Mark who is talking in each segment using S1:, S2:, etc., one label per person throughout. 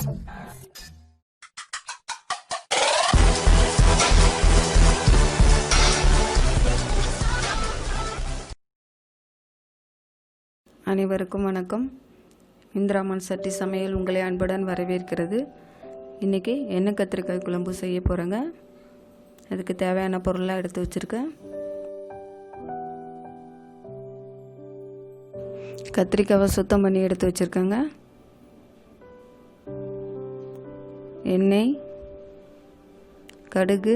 S1: அனைவருக்கும் வணக்கம். இந்திரா மன்சட்டி சமையல் உங்களை அன்புடன் வரவேற்கிறது. இன்றைக்கி எண்ணெய் கத்திரிக்காய் குழம்பு செய்ய போகிறேங்க. அதுக்கு தேவையான பொருளாக எடுத்து வச்சுருக்கேன். கத்திரிக்காவை சுத்தம் பண்ணி எடுத்து வச்சுருக்கேங்க. எண்ணெய், கடுகு,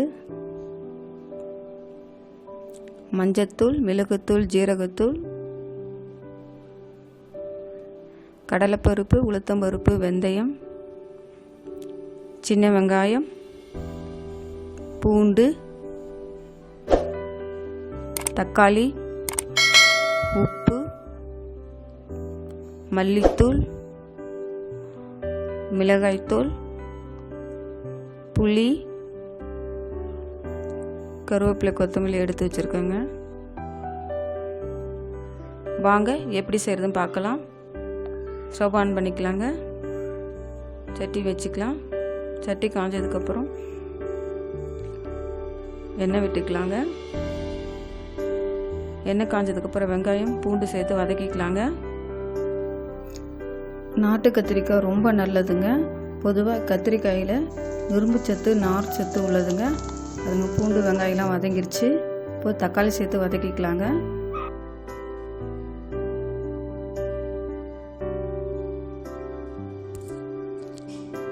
S1: மஞ்சத்தூள், மிளகுத்தூள், ஜீரகத்தூள், கடலைப்பருப்பு, உளுத்தம்பருப்பு, வெந்தயம், சின்ன வெங்காயம், பூண்டு, தக்காளி, உப்பு, மல்லித்தூள், மிளகாய்த்தூள், புளி, கருவேப்பிலை, கொத்தமல்லி எடுத்து வச்சுருக்கேங்க. வாங்க எப்படி செய்கிறதுன்னு பார்க்கலாம். ஸ்டவ் ஆன் பண்ணிக்கலாங்க. சட்டி வச்சுக்கலாம். சட்டி காஞ்சதுக்கப்புறம் எண்ணெய் விட்டுக்கலாங்க. எண்ணெய் காஞ்சதுக்கப்புறம் வெங்காயம், பூண்டு சேர்த்து வதக்கிக்கலாங்க. நாட்டு கத்திரிக்காய் ரொம்ப நல்லதுங்க. பொதுவாக கத்திரிக்காயில் இரும்பு சத்து, நார் சத்து உள்ளதுங்க. அதுங்க பூண்டு, வெங்காயம்லாம் வதங்கிருச்சு. இப்போ தக்காளி சேர்த்து வதக்கிக்கலாங்க.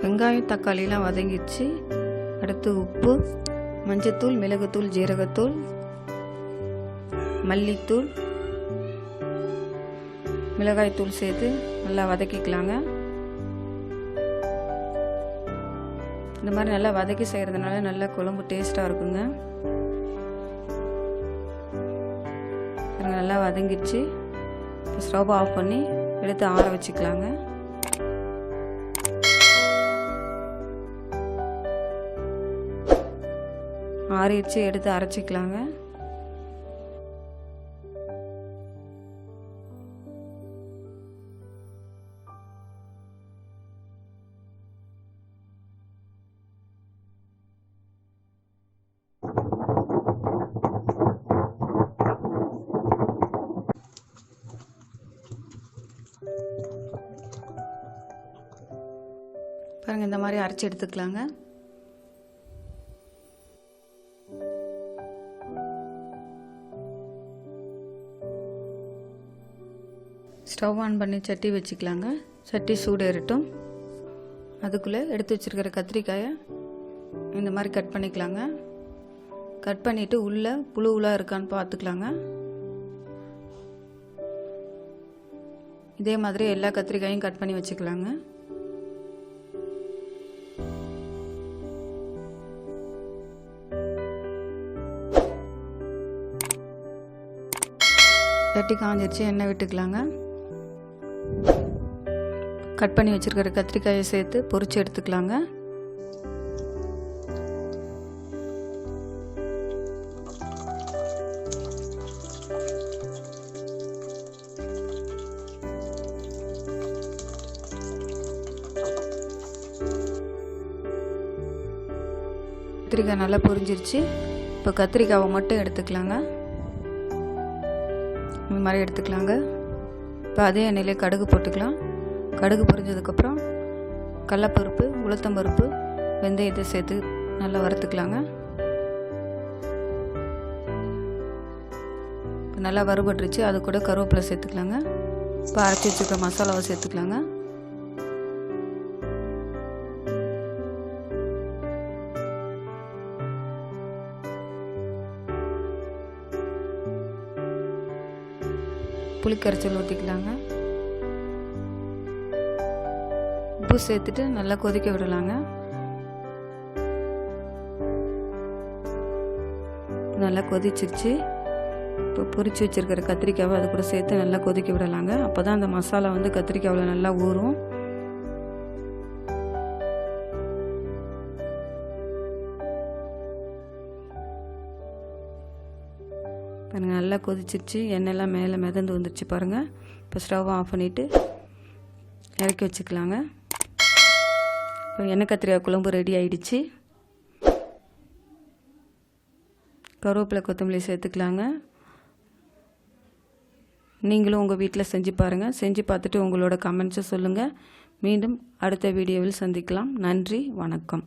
S1: வெங்காயம், தக்காளிலாம் வதங்கிடுச்சு. அடுத்து உப்பு, மஞ்சத்தூள், மிளகுத்தூள், ஜீரகத்தூள், மல்லித்தூள், மிளகாய்த்தூள் சேர்த்து நல்லா வதக்கிக்கலாங்க. இந்த மாதிரி நல்லா வதக்கி செய்கிறதுனால நல்லா குழம்பு டேஸ்ட்டாக இருக்குங்க. நல்லா வதங்கிடுச்சு. இப்போ ஸ்டவ் ஆஃப் பண்ணி எடுத்து ஆற வச்சுக்கலாங்க. ஆறிடுச்சு, எடுத்து அரைச்சிக்கலாங்க. பாருங்க, இந்த மாதிரி அரைச்சி எடுத்துக்கலாங்க. ஸ்டவ் ஆன் பண்ணி சட்டி வச்சுக்கலாங்க. சட்டி சூடேறட்டும். அதுக்குள்ளே எடுத்து வச்சுருக்கிற கத்திரிக்காயை இந்த மாதிரி கட் பண்ணிக்கலாங்க. கட் பண்ணிவிட்டு உள்ளே புழுவெலாம் இருக்கான்னு பார்த்துக்கலாங்க. இதே மாதிரி எல்லா கத்திரிக்காயும் கட் பண்ணி வச்சுக்கலாங்க. சட்டி காஞ்சிருச்சு, எண்ணெய் விட்டுக்கலாங்க. கட் பண்ணி வச்சுருக்கிற கத்திரிக்காயை சேர்த்து பொரிச்சு எடுத்துக்கலாங்க. கத்திரிக்காய் நல்லா பொரிஞ்சிருச்சு. இப்போ கத்திரிக்காவை மட்டும் எடுத்துக்கலாங்க. இந்த மாதிரி எடுத்துக்கலாங்க. இப்போ அதே எண்ணெயிலே கடுகு போட்டுக்கலாம். கடுகு பொரிஞ்சதுக்கப்புறம் கடலைப்பருப்பு, உளுத்தம்பருப்பு, வெந்தயத்தை சேர்த்து நல்லா வறுத்துக்கலாங்க. இப்போ நல்லா வறுபட்டுருச்சு. அது கூட கருவேப்பிலை சேர்த்துக்கலாங்க. இப்போ அரைச்சி வச்சுருக்க மசாலாவை சேர்த்துக்கலாங்க. புளிக்கரைச்சல் ஊற்றிக்கலாங்க. உப்பு சேர்த்துட்டு நல்லா கொதிக்க விடலாங்க. நல்லா கொதிச்சிருச்சு. இப்போ பொரிச்சு வச்சுருக்கிற கத்திரிக்காவை அது கூட சேர்த்து நல்லா கொதிக்க விடலாங்க. அப்போ தான் அந்த மசாலா வந்து கத்திரிக்காவில் நல்லா ஊறும். பாருங்கள், நல்லா கொதிச்சிருச்சு. எண்ணெயெல்லாம் மேலே மிதந்து வந்துருச்சு பாருங்கள். இப்போ ஸ்டவ் ஆஃப் பண்ணிவிட்டு இறக்கி வச்சுக்கலாங்க. இப்போ எண்ணெய் கத்திரிக்காய் குழம்பு ரெடி ஆயிடுச்சு. கருவேப்பிலை கொத்தமல்லி சேர்த்துக்கலாங்க. நீங்களும் உங்கள் வீட்டில் செஞ்சு பாருங்கள். செஞ்சு பார்த்துட்டு உங்களோட கமெண்ட்ஸை சொல்லுங்கள். மீண்டும் அடுத்த வீடியோவில் சந்திக்கலாம். நன்றி, வணக்கம்.